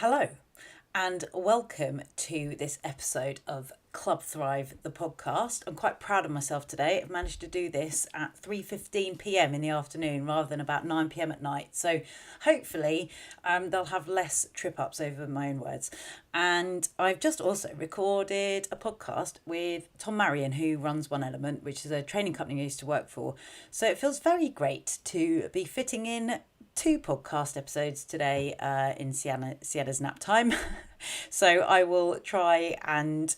Hello, and welcome to this episode of Club Thrive, the podcast. I'm quite proud of myself today. I've managed to do this at 3:15 p.m. in the afternoon rather than about 9 p.m. at night. So hopefully they'll have less trip ups over my own words. And I've just also recorded a podcast with Tom Marion, who runs One Element, which is a training company I used to work for. So it feels very great to be fitting in two podcast episodes today in Sienna's nap time. So I will try and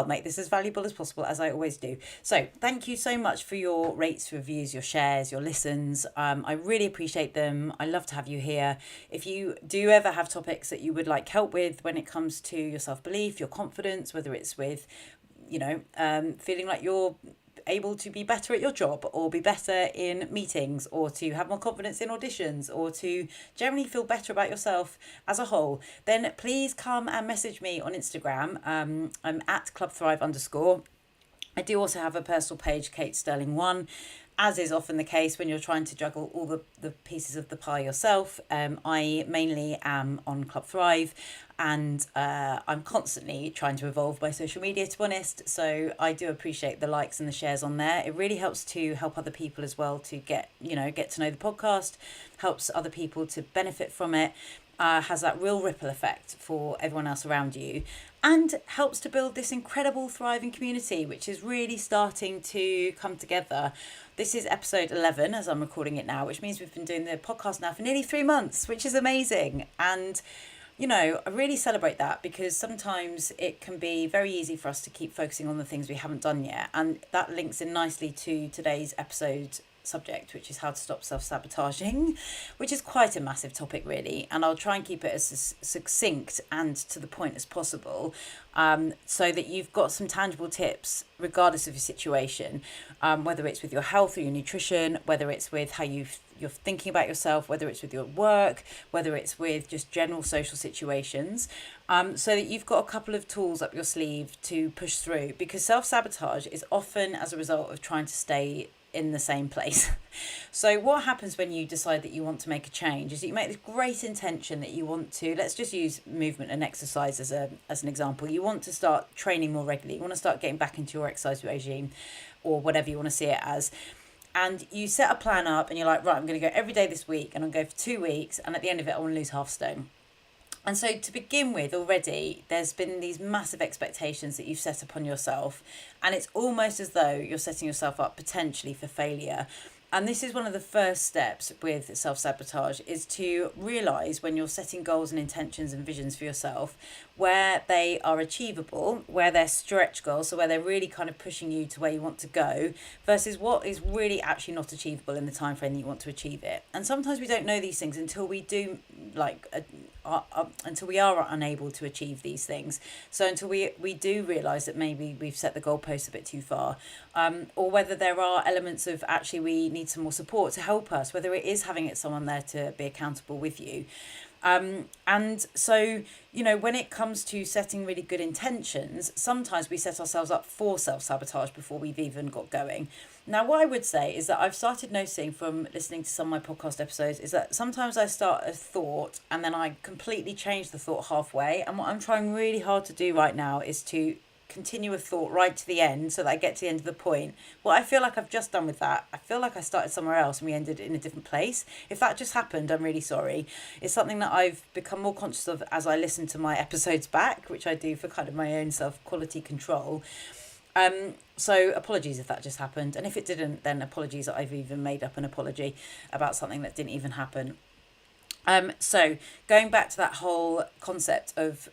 make this as valuable as possible, as I always do. So thank you so much for your rates, reviews, your shares, your listens. I really appreciate them. I love to have you here. If you do ever have topics that you would like help with when it comes to your self-belief, your confidence, whether it's with, feeling like you're able to be better at your job or be better in meetings or to have more confidence in auditions or to generally feel better about yourself as a whole, then please come and message me on Instagram. I'm at clubthrive_. I do also have a personal page, Kate Sterling 1. As is often the case when you're trying to juggle all the pieces of the pie yourself. I mainly am on Club Thrive, and I'm constantly trying to evolve my social media, to be honest. So I do appreciate the likes and the shares on there. It really helps to help other people as well to get to know the podcast, helps other people to benefit from it. Has that real ripple effect for everyone else around you, and helps to build this incredible thriving community which is really starting to come together. This is episode 11 as I'm recording it now, which means we've been doing the podcast now for nearly 3 months, which is amazing. And I really celebrate that, because sometimes it can be very easy for us to keep focusing on the things we haven't done yet, and that links in nicely to today's episode subject, which is how to stop self-sabotaging, which is quite a massive topic really, and I'll try and keep it as succinct and to the point as possible, so that you've got some tangible tips regardless of your situation, whether it's with your health or your nutrition, whether it's with how you're thinking about yourself, whether it's with your work, whether it's with just general social situations, so that you've got a couple of tools up your sleeve to push through, because self-sabotage is often as a result of trying to stay in the same place. So what happens when you decide that you want to make a change is that you make this great intention that you want to, let's just use movement and exercise as an example. You want to start training more regularly. You want to start getting back into your exercise regime, or whatever you want to see it as. And you set a plan up and you're like, right, I'm going to go every day this week, and I'll go for 2 weeks, and at the end of it I want to lose half stone. And so to begin with, already, there's been these massive expectations that you've set upon yourself. And it's almost as though you're setting yourself up potentially for failure. And this is one of the first steps with self-sabotage, is to realise when you're setting goals and intentions and visions for yourself, where they are achievable, where they're stretch goals, so where they're really kind of pushing you to where you want to go, versus what is really actually not achievable in the time frame that you want to achieve it. And sometimes we don't know these things until we do, until we are unable to achieve these things. So until we do realise that maybe we've set the goalposts a bit too far, or whether there are elements of actually we need some more support to help us, whether it is having someone there to be accountable with you. And so, when it comes to setting really good intentions, sometimes we set ourselves up for self-sabotage before we've even got going. Now, what I would say is that I've started noticing from listening to some of my podcast episodes is that sometimes I start a thought and then I completely change the thought halfway. And what I'm trying really hard to do right now is to continue a thought right to the end, so that I get to the end of the point. What I feel like I've just done with that, I feel like I started somewhere else and we ended in a different place. If that just happened, I'm really sorry. It's something that I've become more conscious of as I listen to my episodes back, which I do for kind of my own self-quality control. So apologies if that just happened, and if it didn't, then apologies that I've even made up an apology about something that didn't even happen. So going back to that whole concept of,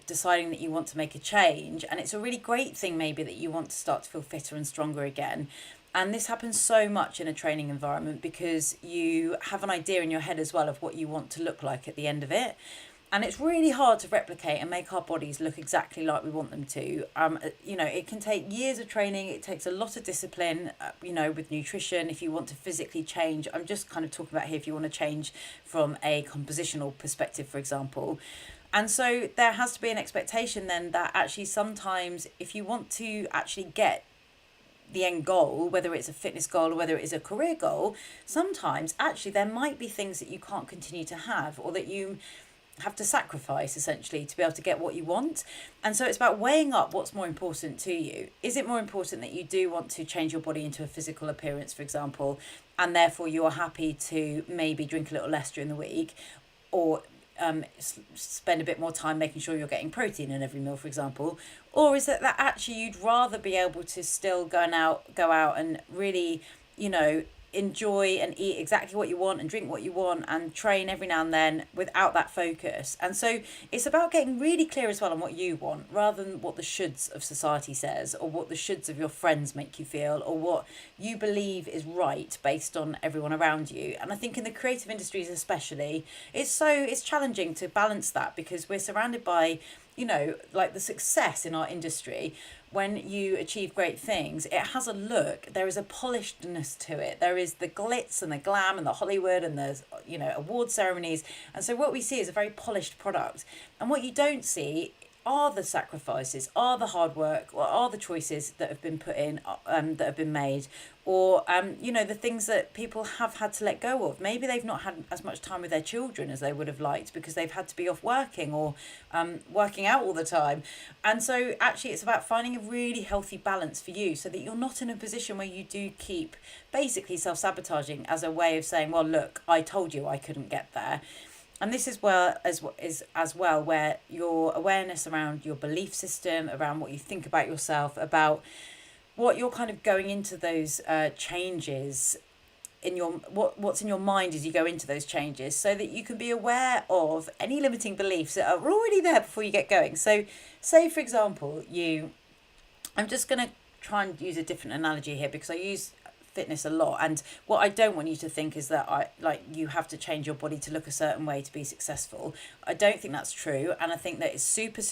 deciding that you want to make a change, and it's a really great thing maybe that you want to start to feel fitter and stronger again. And this happens so much in a training environment because you have an idea in your head as well of what you want to look like at the end of it. And it's really hard to replicate and make our bodies look exactly like we want them to. It can take years of training. It takes a lot of discipline, with nutrition. If you want to physically change, I'm just kind of talking about here if you want to change from a compositional perspective, for example. And so there has to be an expectation then that actually sometimes if you want to actually get the end goal, whether it's a fitness goal or whether it is a career goal, sometimes actually there might be things that you can't continue to have, or that you have to sacrifice essentially to be able to get what you want. And so it's about weighing up what's more important to you. Is it more important that you do want to change your body into a physical appearance, for example, and therefore you're happy to maybe drink a little less during the week, or spend a bit more time making sure you're getting protein in every meal, for example? Or is it that actually you'd rather be able to still go out and really, you know, enjoy and eat exactly what you want and drink what you want and train every now and then without that focus? And so it's about getting really clear as well on what you want, rather than what the shoulds of society says, or what the shoulds of your friends make you feel, or what you believe is right based on everyone around you. And I think in the creative industries especially, it's challenging to balance that, because we're surrounded by, you know, like the success in our industry. When you achieve great things, it has a look, there is a polishedness to it, there is the glitz and the glam and the Hollywood and the, you know, award ceremonies. And so what we see is a very polished product, and what you don't see are the sacrifices, are the hard work, or are the choices that have been put in, that have been made, or you know, the things that people have had to let go of. Maybe they've not had as much time with their children as they would have liked because they've had to be off working, or working out all the time. And so actually it's about finding a really healthy balance for you, so that you're not in a position where you do keep basically self-sabotaging as a way of saying, well, look, I told you I couldn't get there. And this is where as well where your awareness around your belief system, around what you think about yourself, about what you're kind of going into those changes in your, what's in your mind as you go into those changes, so that you can be aware of any limiting beliefs that are already there before you get going. So say for example, I'm just going to try and use a different analogy here, because I use fitness a lot, and what I don't want you to think is that you have to change your body to look a certain way to be successful. I don't think that's true, and I think that it's super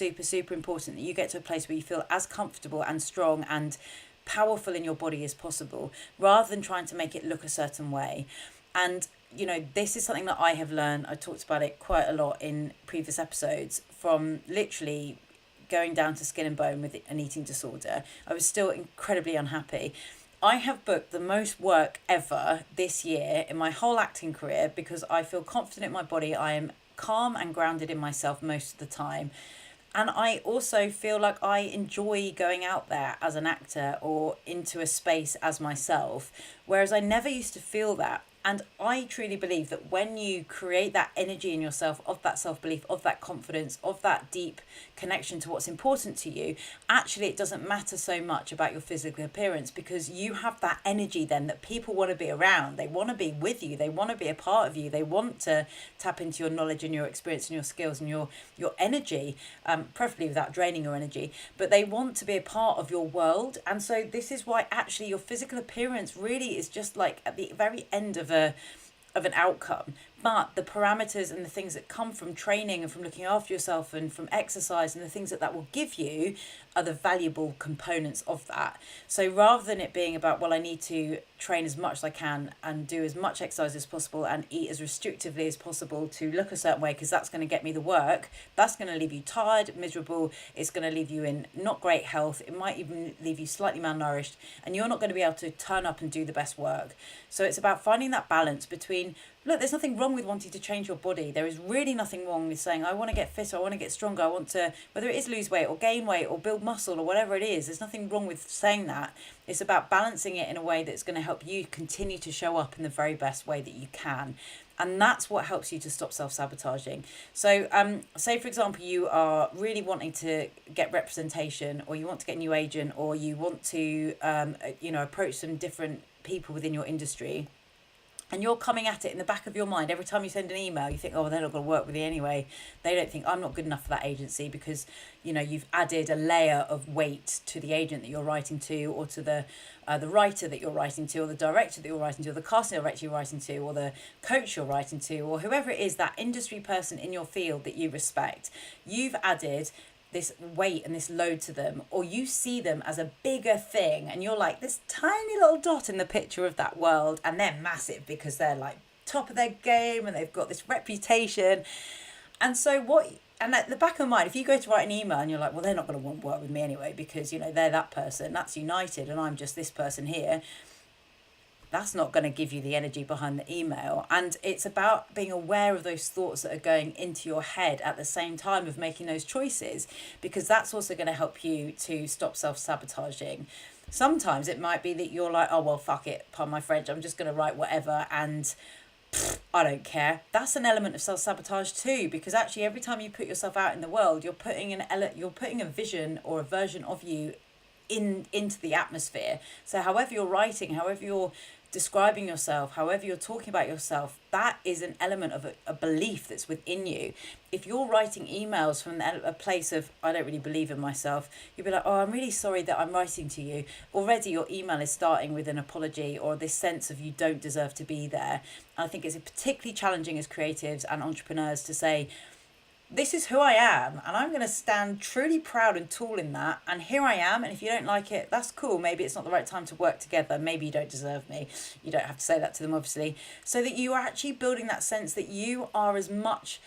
important that you get to a place where you feel as comfortable and strong and powerful in your body as possible, rather than trying to make it look a certain way. And you know, this is something that I have learned. I talked about it quite a lot in previous episodes, from literally going down to skin and bone with an eating disorder. I was still incredibly unhappy. I have booked the most work ever this year in my whole acting career, because I feel confident in my body. I am calm and grounded in myself most of the time. And I also feel like I enjoy going out there as an actor or into a space as myself, whereas I never used to feel that. And I truly believe that when you create that energy in yourself, of that self-belief, of that confidence, of that deep connection to what's important to you, actually it doesn't matter so much about your physical appearance, because you have that energy then that people want to be around. They want to be with you. They want to be a part of you. They want to tap into your knowledge and your experience and your skills and your energy, preferably without draining your energy. But they want to be a part of your world. And so this is why actually your physical appearance really is just like at the very end of an outcome. But the parameters and the things that come from training and from looking after yourself and from exercise and the things that will give you are the valuable components of that. So rather than it being about, well, I need to train as much as I can and do as much exercise as possible and eat as restrictively as possible to look a certain way, because that's going to get me the work, that's going to leave you tired, miserable, it's going to leave you in not great health, it might even leave you slightly malnourished, and you're not going to be able to turn up and do the best work. So it's about finding that balance between, look, there's nothing wrong with wanting to change your body. There is really nothing wrong with saying, I want to get fitter, I want to get stronger, I want to, whether it is lose weight or gain weight or build muscle or whatever it is, there's nothing wrong with saying that. It's about balancing it in a way that's going to help you continue to show up in the very best way that you can. And that's what helps you to stop self-sabotaging. So say, for example, you are really wanting to get representation, or you want to get a new agent, or you want to, approach some different people within your industry. And you're coming at it in the back of your mind. Every time you send an email, you think, oh, they're not going to work with you anyway. They don't think I'm not good enough for that agency, because, you know, you've added a layer of weight to the agent that you're writing to, or to the writer that you're writing to, or the director that you're writing to, or the casting director you're writing to, or the coach you're writing to, or whoever it is, that industry person in your field that you respect. You've added this weight and this load to them, or you see them as a bigger thing, and you're like this tiny little dot in the picture of that world, and they're massive because they're like top of their game and they've got this reputation. And so and at the back of my mind, if you go to write an email and you're like, well, they're not going to want to work with me anyway, because, you know, they're that person, that's United, and I'm just this person here. that's not going to give you the energy behind the email. And it's about being aware of those thoughts that are going into your head at the same time of making those choices, because that's also going to help you to stop self-sabotaging. Sometimes it might be that you're like, oh, well, fuck it, pardon my French, I'm just going to write whatever and I don't care. That's an element of self-sabotage too, because actually every time you put yourself out in the world, you're putting a vision or a version of you into the atmosphere. So however you're writing, however you're describing yourself, however you're talking about yourself, that is an element of a belief that's within you. If you're writing emails from a place of, I don't really believe in myself, you'll be like, oh, I'm really sorry that I'm writing to you. Already your email is starting with an apology or this sense of you don't deserve to be there. And I think it's particularly challenging as creatives and entrepreneurs to say, this is who I am, and I'm going to stand truly proud and tall in that, and here I am, and if you don't like it, that's cool. Maybe it's not the right time to work together. Maybe you don't deserve me. You don't have to say that to them, obviously. So that you are actually building that sense that you have as much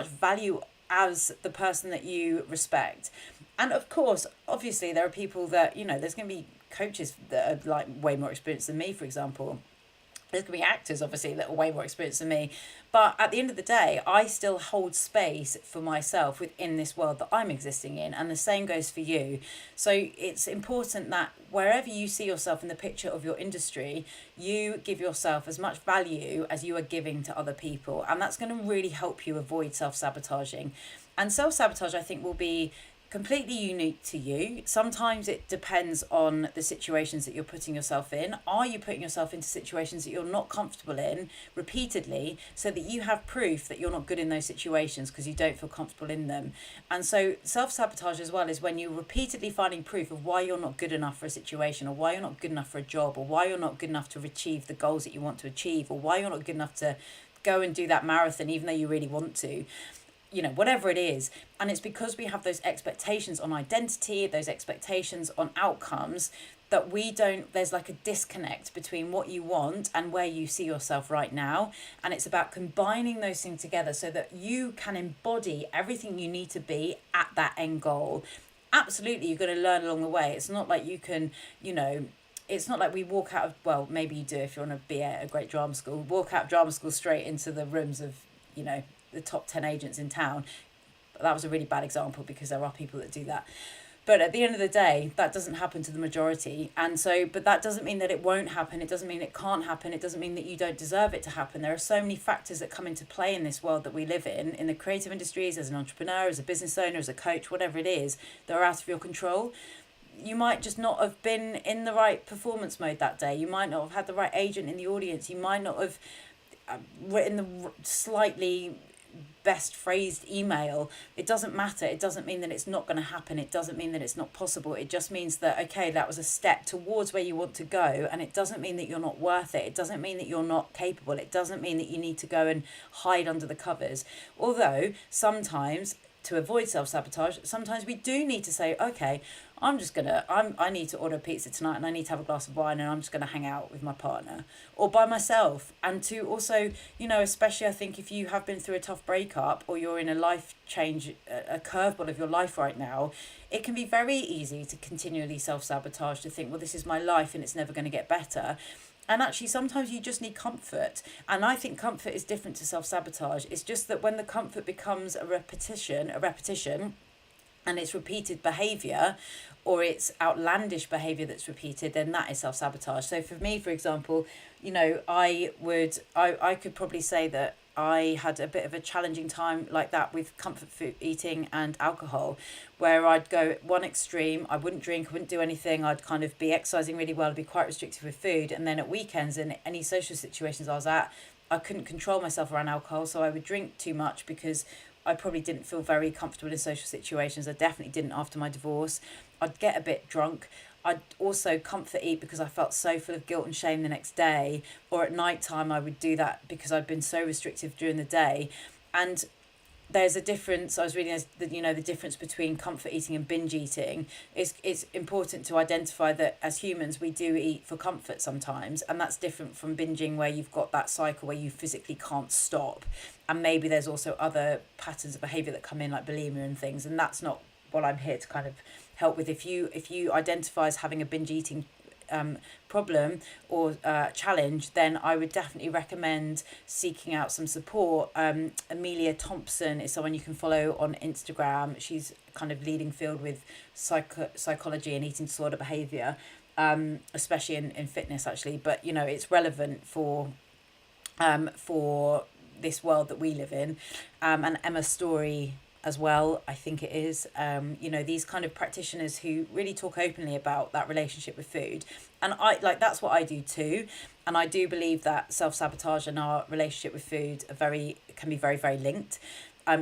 value as the person that you respect. And of course, obviously, there are people that, there's going to be coaches that are like way more experienced than me, for example. There's going to be actors, obviously, that are way more experienced than me. But at the end of the day, I still hold space for myself within this world that I'm existing in. And the same goes for you. So it's important that wherever you see yourself in the picture of your industry, you give yourself as much value as you are giving to other people. And that's going to really help you avoid self-sabotaging. And self-sabotage, I think, will be completely unique to you. Sometimes it depends on the situations that you're putting yourself in. Are you putting yourself into situations that you're not comfortable in repeatedly so that you have proof that you're not good in those situations because you don't feel comfortable in them? And so self-sabotage as well is when you're repeatedly finding proof of why you're not good enough for a situation, or why you're not good enough for a job, or why you're not good enough to achieve the goals that you want to achieve, or why you're not good enough to go and do that marathon even though you really want to. Whatever it is. And it's because we have those expectations on identity, those expectations on outcomes, that there's like a disconnect between what you want and where you see yourself right now. And it's about combining those things together so that you can embody everything you need to be at that end goal. Absolutely, you're going to learn along the way. It's not like you can, it's not like we walk out of, well, maybe you do if you want to be at a great drama school, walk out of drama school straight into the rooms of, the top 10 agents in town. But that was a really bad example because there are people that do that. But at the end of the day, that doesn't happen to the majority. And so, but that doesn't mean that it won't happen. It doesn't mean it can't happen. It doesn't mean that you don't deserve it to happen. There are so many factors that come into play in this world that we live in the creative industries, as an entrepreneur, as a business owner, as a coach, whatever it is, that are out of your control. You might just not have been in the right performance mode that day. You might not have had the right agent in the audience. You might not have written the slightly best phrased email. It doesn't matter. It doesn't mean that it's not going to happen. It doesn't mean that it's not possible. It just means that, okay, that was a step towards where you want to go, and it doesn't mean that you're not worth it. It doesn't mean that you're not capable. It doesn't mean that you need to go and hide under the covers. Although sometimes, to avoid self-sabotage, sometimes we do need to say, okay, I need to order a pizza tonight, and I need to have a glass of wine, and I'm just going to hang out with my partner or by myself. And to also, especially I think if you have been through a tough breakup, or you're in a life change, a curveball of your life right now, it can be very easy to continually self-sabotage, to think, well, this is my life and it's never going to get better. And actually, sometimes you just need comfort. And I think comfort is different to self-sabotage. It's just that when the comfort becomes a repetition, and it's repeated behaviour, or it's outlandish behaviour that's repeated, then that is self-sabotage. So for me, for example, I could probably say that I had a bit of a challenging time like that with comfort food eating and alcohol, where I'd go one extreme. I wouldn't drink, I wouldn't do anything. I'd kind of be exercising really well, I'd be quite restrictive with food. And then at weekends and any social situations I was at, I couldn't control myself around alcohol. So I would drink too much because I probably didn't feel very comfortable in social situations. I definitely didn't after my divorce. I'd get a bit drunk. I'd also comfort eat because I felt so full of guilt and shame the next day. Or at night time, I would do that because I'd been so restrictive during the day. And there's a difference. I was reading, the difference between comfort eating and binge eating. It's important to identify that as humans, we do eat for comfort sometimes. And that's different from binging, where you've got that cycle where you physically can't stop. And maybe there's also other patterns of behaviour that come in, like bulimia and things. And that's not what I'm here to kind of help with. If you identify as having a binge eating problem or challenge, then I would definitely recommend seeking out some support. Amelia Thompson is someone you can follow on Instagram. She's kind of leading field with psychology and eating disorder behavior, especially in fitness actually. But it's relevant for this world that we live in. And Emma Story as well, I think it is. These kind of practitioners who really talk openly about that relationship with food. And that's what I do too. And I do believe that self-sabotage and our relationship with food can be very, very linked.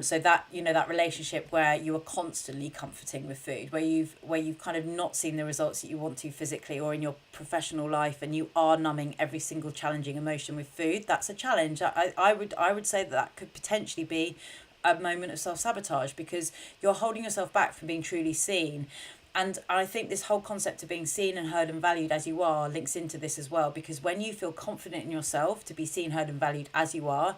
So that that relationship where you are constantly comforting with food, where you've kind of not seen the results that you want to physically or in your professional life, and you are numbing every single challenging emotion with food, that's a challenge. I would say that could potentially be a moment of self-sabotage, because you're holding yourself back from being truly seen. And I think this whole concept of being seen and heard and valued as you are links into this as well, because when you feel confident in yourself to be seen, heard and valued as you are,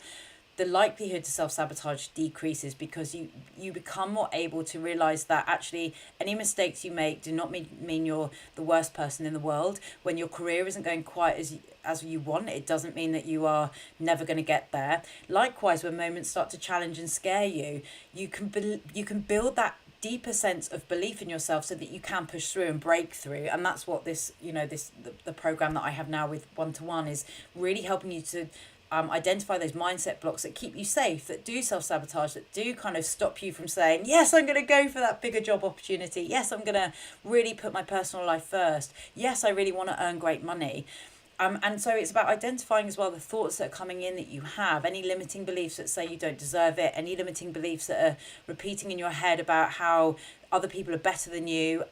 the likelihood to self-sabotage decreases, because you become more able to realize that actually any mistakes you make do not mean you're the worst person in the world. When your career isn't going quite as you want, it doesn't mean that you are never going to get there. Likewise, when moments start to challenge and scare you, you can build that deeper sense of belief in yourself so that you can push through and break through. And that's what the program that I have now with one-to-one is really helping you to identify those mindset blocks that keep you safe, that do self-sabotage, that do kind of stop you from saying, yes, I'm going to go for that bigger job opportunity. Yes, I'm going to really put my personal life first. Yes, I really want to earn great money. And so it's about identifying as well the thoughts that are coming in that you have, any limiting beliefs that say you don't deserve it, any limiting beliefs that are repeating in your head about how other people are better than you,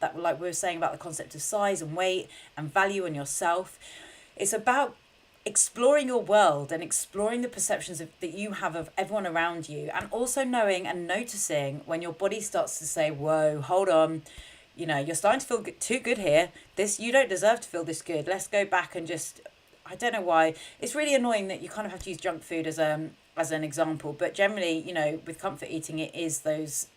that, like we were saying about the concept of size and weight and value in yourself. It's about exploring your world and exploring the perceptions that you have of everyone around you, and also knowing and noticing when your body starts to say, whoa, hold on, you're starting to feel too good here. You don't deserve to feel this good. Let's go back and just, I don't know why. It's really annoying that you kind of have to use junk food as an example, but generally, with comfort eating, it is those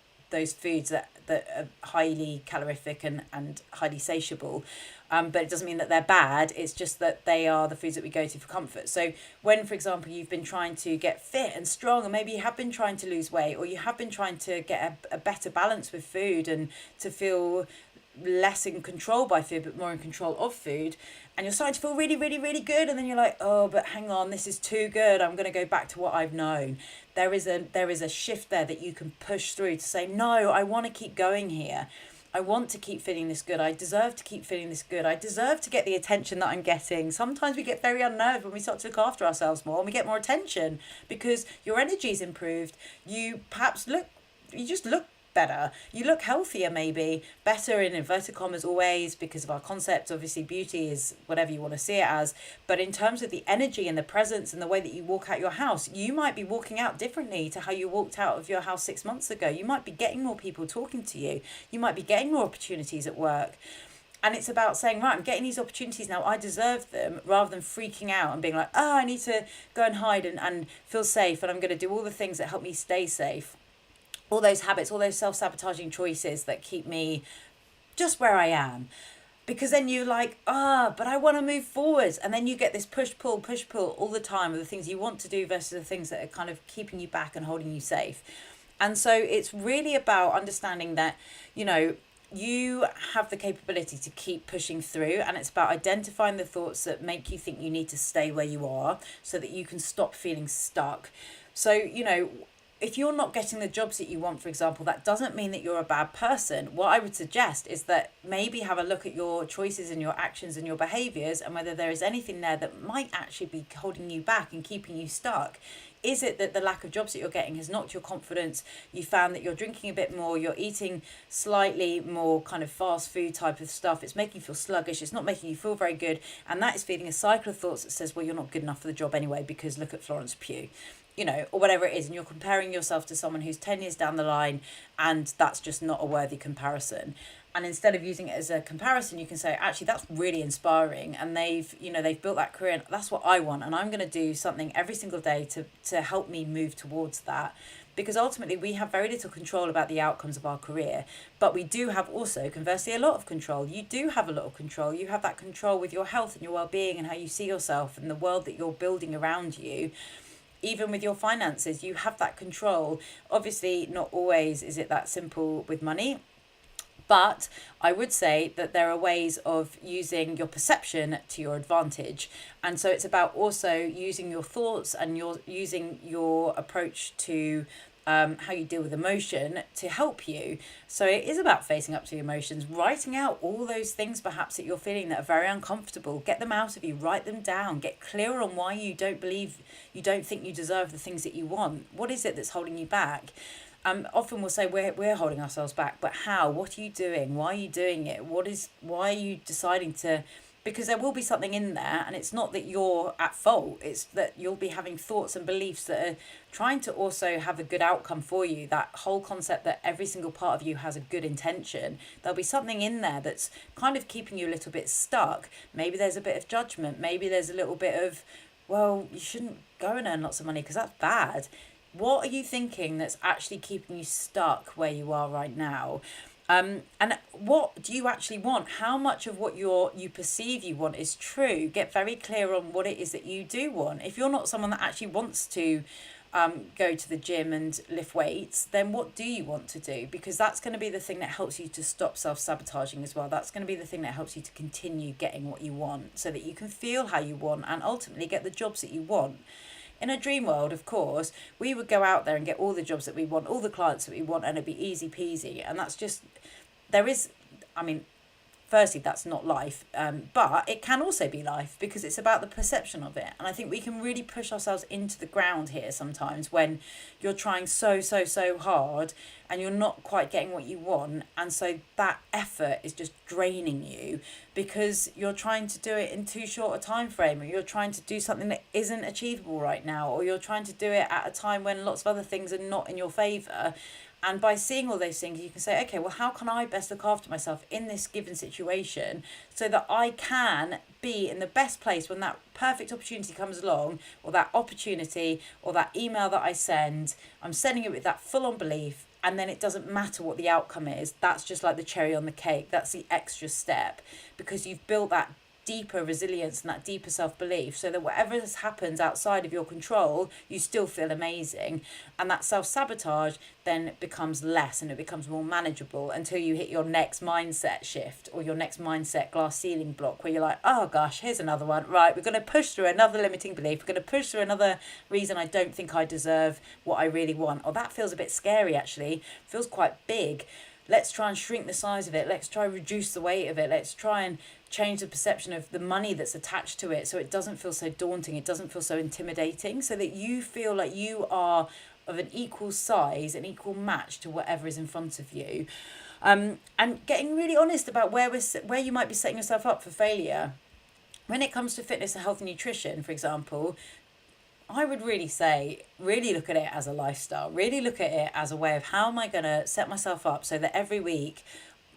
foods that are highly calorific and highly satiable. But it doesn't mean that they're bad. It's just that they are the foods that we go to for comfort. So when, for example, you've been trying to get fit and strong, or maybe you have been trying to lose weight, or you have been trying to get a better balance with food and to feel less in control by food but more in control of food, and you're starting to feel really, really, really good, and then you're like, oh, but hang on, this is too good, I'm going to go back to what I've known. There is a shift there that you can push through to say, no, I want to keep going here. I want to keep feeling this good. I deserve to keep feeling this good. I deserve to get the attention that I'm getting. Sometimes we get very unnerved when we start to look after ourselves more and we get more attention because your energy's improved. You just look better. You look healthier, maybe. Better in inverted commas always, because of our concept. Obviously, beauty is whatever you want to see it as. But in terms of the energy and the presence and the way that you walk out your house, you might be walking out differently to how you walked out of your house 6 months ago. You might be getting more people talking to you. You might be getting more opportunities at work. And it's about saying, right, I'm getting these opportunities now, I deserve them, rather than freaking out and being like, oh, I need to go and hide and feel safe, and I'm going to do all the things that help me stay safe. All those habits, all those self-sabotaging choices that keep me just where I am. Because then you're like, but I want to move forwards. And then you get this push-pull all the time of the things you want to do versus the things that are kind of keeping you back and holding you safe. And so it's really about understanding that, you have the capability to keep pushing through, and it's about identifying the thoughts that make you think you need to stay where you are so that you can stop feeling stuck. So, if you're not getting the jobs that you want, for example, that doesn't mean that you're a bad person. What I would suggest is that maybe have a look at your choices and your actions and your behaviours, and whether there is anything there that might actually be holding you back and keeping you stuck. Is it that the lack of jobs that you're getting has knocked your confidence? You found that you're drinking a bit more, you're eating slightly more kind of fast food type of stuff. It's making you feel sluggish. It's not making you feel very good. And that is feeding a cycle of thoughts that says, well, you're not good enough for the job anyway, because look at Florence Pugh. Or whatever it is, and you're comparing yourself to someone who's 10 years down the line, and that's just not a worthy comparison. And instead of using it as a comparison, you can say, actually, that's really inspiring, and they've built that career, and that's what I want, and I'm going to do something every single day to help me move towards that. Because ultimately we have very little control about the outcomes of our career, but we do have also, conversely, a lot of control. You do have a lot of control. You have that control with your health and your well-being and how you see yourself and the world that you're building around you. Even with your finances, you have that control. Obviously, not always is it that simple with money, but I would say that there are ways of using your perception to your advantage. And so it's about also using your thoughts and using your approach to how you deal with emotion to help you. So it is about facing up to your emotions, writing out all those things perhaps that you're feeling that are very uncomfortable. Get them out of you, write them down, get clear on why you don't think you deserve the things that you want. What is it that's holding you back? Often we'll say we're holding ourselves back, but how? What are you doing? Why are you doing it? Why are you deciding to? Because there will be something in there, and it's not that you're at fault. It's that you'll be having thoughts and beliefs that are trying to also have a good outcome for you. That whole concept that every single part of you has a good intention. There'll be something in there that's kind of keeping you a little bit stuck. Maybe there's a bit of judgment. Maybe there's a little bit of, well, you shouldn't go and earn lots of money because that's bad. What are you thinking that's actually keeping you stuck where you are right now? And what do you actually want? How much of what you perceive you want is true? Get very clear on what it is that you do want. If you're not someone that actually wants to go to the gym and lift weights, then what do you want to do? Because that's going to be the thing that helps you to stop self-sabotaging as well. That's going to be the thing that helps you to continue getting what you want so that you can feel how you want and ultimately get the jobs that you want. In a dream world, of course, we would go out there and get all the jobs that we want, all the clients that we want, and it'd be easy peasy. And that's just, firstly, that's not life, but it can also be life because it's about the perception of it. And I think we can really push ourselves into the ground here sometimes when you're trying so hard and you're not quite getting what you want. And so that effort is just draining you because you're trying to do it in too short a time frame, or you're trying to do something that isn't achievable right now, or you're trying to do it at a time when lots of other things are not in your favour. And by seeing all those things, you can say, okay, well, how can I best look after myself in this given situation so that I can be in the best place when that perfect opportunity comes along, or that opportunity, or that email that I send, I'm sending it with that full-on belief, and then it doesn't matter what the outcome is. That's just like the cherry on the cake. That's the extra step because you've built that deeper resilience and that deeper self-belief so that whatever happens outside of your control, you still feel amazing. And that self-sabotage then becomes less and it becomes more manageable until you hit your next mindset shift or your next mindset glass ceiling block where you're like, oh gosh, here's another one. Right, we're going to push through another limiting belief. We're going to push through another reason I don't think I deserve what I really want. Or that feels a bit scary actually. It feels quite big. Let's try and shrink the size of it. Let's try and reduce the weight of it. Let's try and change the perception of the money that's attached to it so it doesn't feel so daunting. It doesn't feel so intimidating, so that you feel like you are of an equal size, an equal match to whatever is in front of you. And getting really honest about where you might be setting yourself up for failure. When it comes to fitness and health and nutrition, for example, I would really say, really look at it as a lifestyle. Really look at it as a way of how am I going to set myself up so that every week,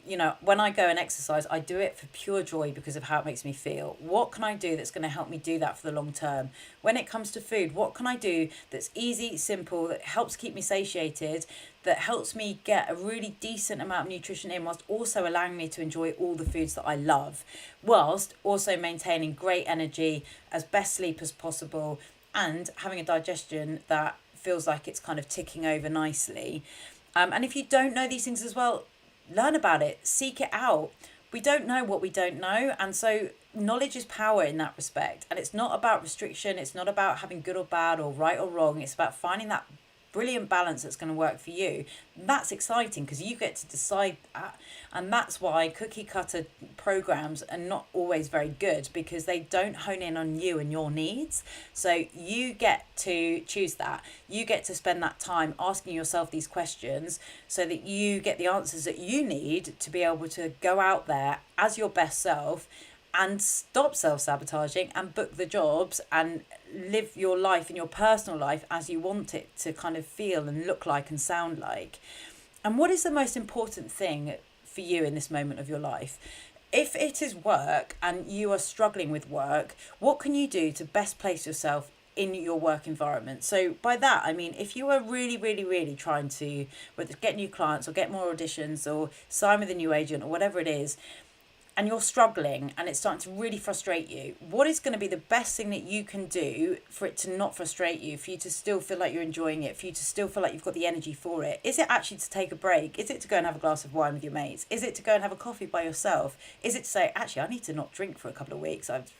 you know, when I go and exercise, I do it for pure joy because of how it makes me feel. What can I do that's going to help me do that for the long term? When it comes to food, what can I do that's easy, simple, that helps keep me satiated, that helps me get a really decent amount of nutrition in whilst also allowing me to enjoy all the foods that I love, whilst also maintaining great energy, as best sleep as possible, and having a digestion that feels like it's kind of ticking over nicely. And if you don't know these things as well, learn about it, seek it out. We don't know what we don't know. And so knowledge is power in that respect. And it's not about restriction. It's not about having good or bad or right or wrong. It's about finding that brilliant balance that's going to work for you. That's exciting because you get to decide that. And that's why cookie cutter programs are not always very good, because they don't hone in on you and your needs. So you get to choose that. You get to spend that time asking yourself these questions so that you get the answers that you need to be able to go out there as your best self and stop self-sabotaging and book the jobs and live your life and your personal life as you want it to kind of feel and look like and sound like. And what is the most important thing for you in this moment of your life? If it is work and you are struggling with work, what can you do to best place yourself in your work environment? So by that I mean, if you are really really really trying to, whether it's get new clients or get more auditions or sign with a new agent or whatever it is, and you're struggling and it's starting to really frustrate you, what is going to be the best thing that you can do for it to not frustrate you, for you to still feel like you're enjoying it, for you to still feel like you've got the energy for it? Is it actually to take a break? Is it to go and have a glass of wine with your mates? Is it to go and have a coffee by yourself? Is it to say, actually, I need to not drink for a couple of weeks? I've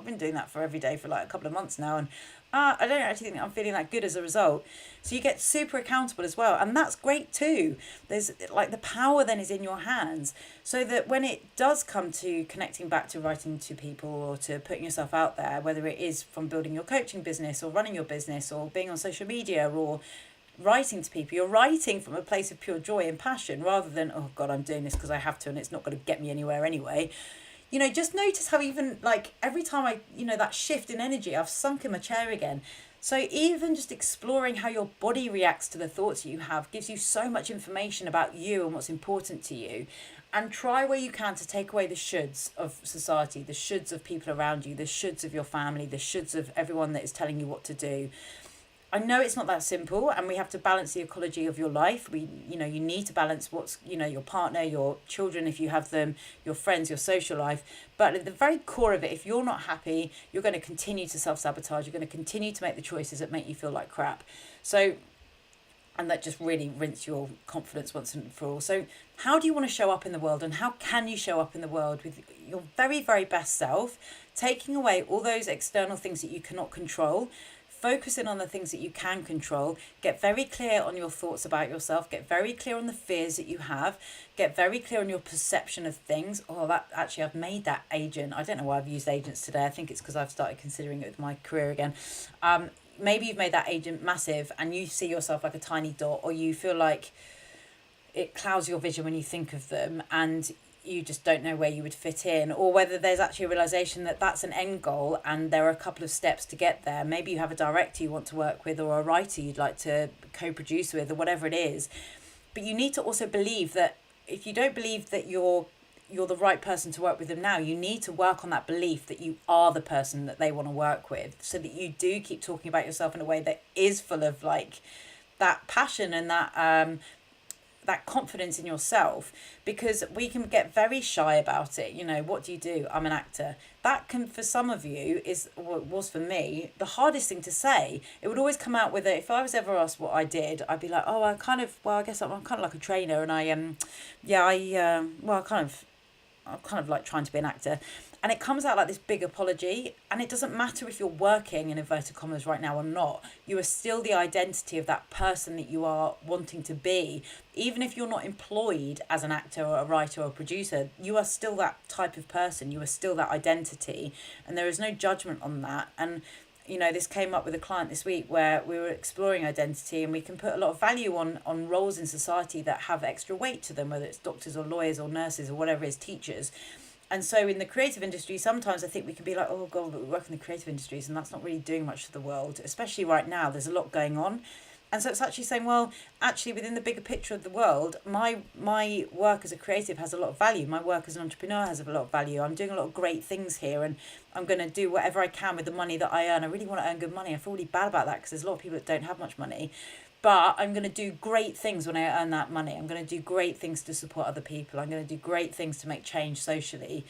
been doing that for every day for like a couple of months now, and I don't actually think I'm feeling that good as a result. So you get super accountable as well. And that's great too. There's like the power then is in your hands, so that when it does come to connecting back to writing to people or to putting yourself out there, whether it is from building your coaching business or running your business or being on social media or writing to people, you're writing from a place of pure joy and passion rather than, oh God, I'm doing this because I have to and it's not going to get me anywhere anyway. Just notice how even like every time that shift in energy, I've sunk in my chair again. So even just exploring how your body reacts to the thoughts you have gives you so much information about you and what's important to you. And try where you can to take away the shoulds of society, the shoulds of people around you, the shoulds of your family, the shoulds of everyone that is telling you what to do. I know it's not that simple, and we have to balance the ecology of your life. You need to balance what's, your partner, your children, if you have them, your friends, your social life. But at the very core of it, if you're not happy, you're going to continue to self-sabotage. You're going to continue to make the choices that make you feel like crap. So, and that just really rinse your confidence once and for all. So how do you want to show up in the world, and how can you show up in the world with your very, very best self, taking away all those external things that you cannot control, focusing on the things that you can control, get very clear on your thoughts about yourself, get very clear on the fears that you have, get very clear on your perception of things. Oh, that actually, I've made that agent. I don't know why I've used agents today. I think it's because I've started considering it with my career again. Maybe you've made that agent massive and you see yourself like a tiny dot, or you feel like it clouds your vision when you think of them and you just don't know where you would fit in, or whether there's actually a realization that that's an end goal and there are a couple of steps to get there. Maybe you have a director you want to work with, or a writer you'd like to co-produce with, or whatever it is. But you need to also believe that if you don't believe that you're the right person to work with them now, you need to work on that belief that you are the person that they want to work with, so that you do keep talking about yourself in a way that is full of like that passion and that confidence in yourself. Because we can get very shy about it. What do you do? I'm an actor. That can, for some of you, is what was for me the hardest thing to say. It would always come out with it. If I was ever asked what I did, I'd be like, oh, I guess I'm kind of like a trainer, and I'm kind of like trying to be an actor. And it comes out like this big apology. And it doesn't matter if you're working in inverted commas right now or not. You are still the identity of that person that you are wanting to be. Even if you're not employed as an actor or a writer or a producer, you are still that type of person. You are still that identity. And there is no judgment on that. And this came up with a client this week where we were exploring identity, and we can put a lot of value on roles in society that have extra weight to them, whether it's doctors or lawyers or nurses or whatever it is, teachers. And so in the creative industry, sometimes I think we can be like, oh God, we work in the creative industries and that's not really doing much for the world, especially right now. There's a lot going on. And so it's actually saying, well, actually within the bigger picture of the world, my work as a creative has a lot of value. My work as an entrepreneur has a lot of value. I'm doing a lot of great things here, and I'm going to do whatever I can with the money that I earn. I really want to earn good money. I feel really bad about that because there's a lot of people that don't have much money. But I'm going to do great things when I earn that money. I'm going to do great things to support other people. I'm going to do great things to make change socially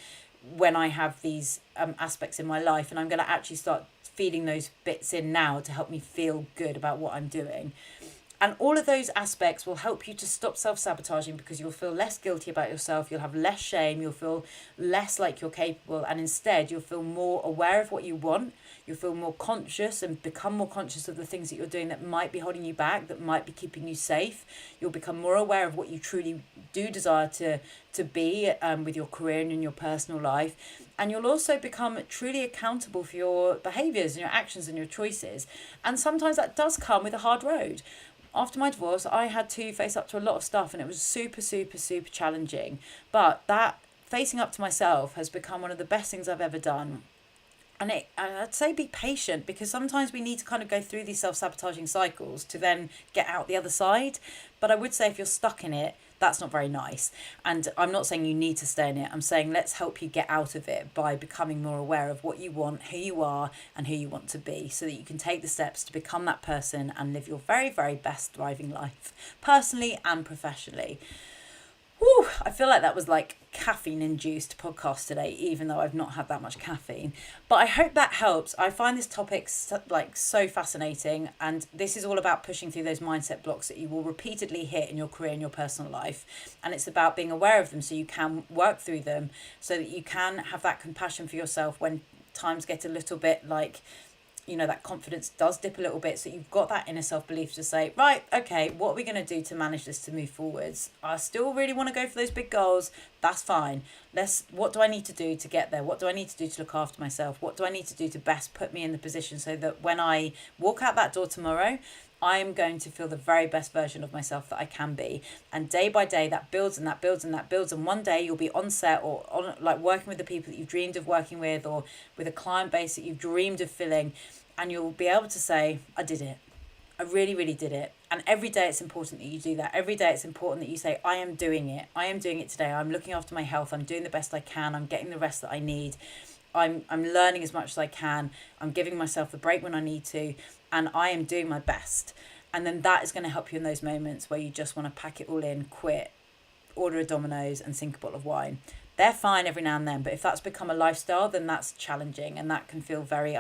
when I have these aspects in my life. And I'm going to actually start feeding those bits in now to help me feel good about what I'm doing. And all of those aspects will help you to stop self-sabotaging, because you'll feel less guilty about yourself. You'll have less shame. You'll feel less like you're capable. And instead, you'll feel more aware of what you want. You'll feel more conscious and become more conscious of the things that you're doing that might be holding you back, that might be keeping you safe. You'll become more aware of what you truly do desire to be with your career and in your personal life. And you'll also become truly accountable for your behaviours and your actions and your choices. And sometimes that does come with a hard road. After my divorce, I had to face up to a lot of stuff, and it was super, super, super challenging. But that facing up to myself has become one of the best things I've ever done. And I'd say be patient, because sometimes we need to kind of go through these self-sabotaging cycles to then get out the other side. But I would say if you're stuck in it, That's not very nice. And I'm not saying you need to stay in it. I'm saying let's help you get out of it by becoming more aware of what you want, who you are, and who you want to be, so that you can take the steps to become that person and live your very, very best thriving life, personally and professionally. Whew, I feel like that was like caffeine induced podcast today, even though I've not had that much caffeine. But I hope that helps. I find this topic so fascinating, and this is all about pushing through those mindset blocks that you will repeatedly hit in your career and your personal life. And it's about being aware of them so you can work through them, so that you can have that compassion for yourself when times get a little bit like, that confidence does dip a little bit. So you've got that inner self-belief to say, right, okay, what are we going to do to manage this, to move forwards? I still really want to go for those big goals. That's fine. What do I need to do to get there? What do I need to do to look after myself? What do I need to do to best put me in the position so that when I walk out that door tomorrow, I am going to feel the very best version of myself that I can be. And day by day, that builds and that builds and that builds. And one day you'll be on set or on like working with the people that you've dreamed of working with, or with a client base that you've dreamed of filling. And you'll be able to say, I did it. I really, really did it. And every day it's important that you do that. Every day it's important that you say, I am doing it. I am doing it today. I'm looking after my health. I'm doing the best I can. I'm getting the rest that I need. I'm learning as much as I can. I'm giving myself the break when I need to. And I am doing my best. And then that is going to help you in those moments where you just want to pack it all in, quit, order a Domino's and sink a bottle of wine. They're fine every now and then. But if that's become a lifestyle, then that's challenging. And that can feel very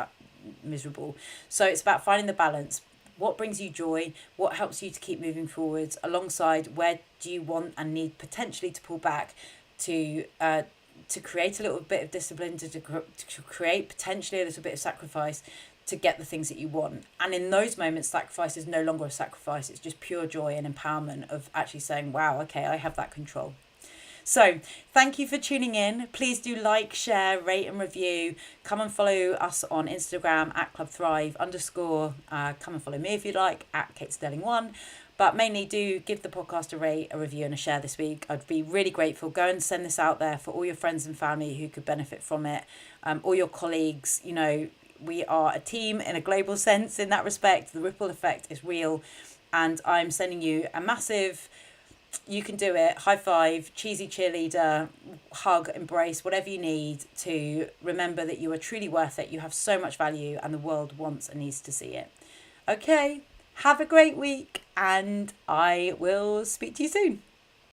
miserable. So it's about finding the balance. What brings you joy? What helps you to keep moving forwards? Alongside, where do you want and need potentially to pull back to create a little bit of discipline, to create potentially a little bit of sacrifice to get the things that you want. And in those moments, sacrifice is no longer a sacrifice. It's just pure joy and empowerment of actually saying, wow, okay, I have that control. So thank you for tuning in. Please do like, share, rate and review. Come and follow us on Instagram at @clubthrive_. Come and follow me if you like at KateSterling1. But mainly do give the podcast a rate, a review and a share this week. I'd be really grateful. Go and send this out there for all your friends and family who could benefit from it. All your colleagues, we are a team in a global sense in that respect. The ripple effect is real. And I'm sending you a massive, you can do it, high five, cheesy cheerleader, hug, embrace, whatever you need to remember that you are truly worth it. You have so much value and the world wants and needs to see it. Okay, have a great week and I will speak to you soon.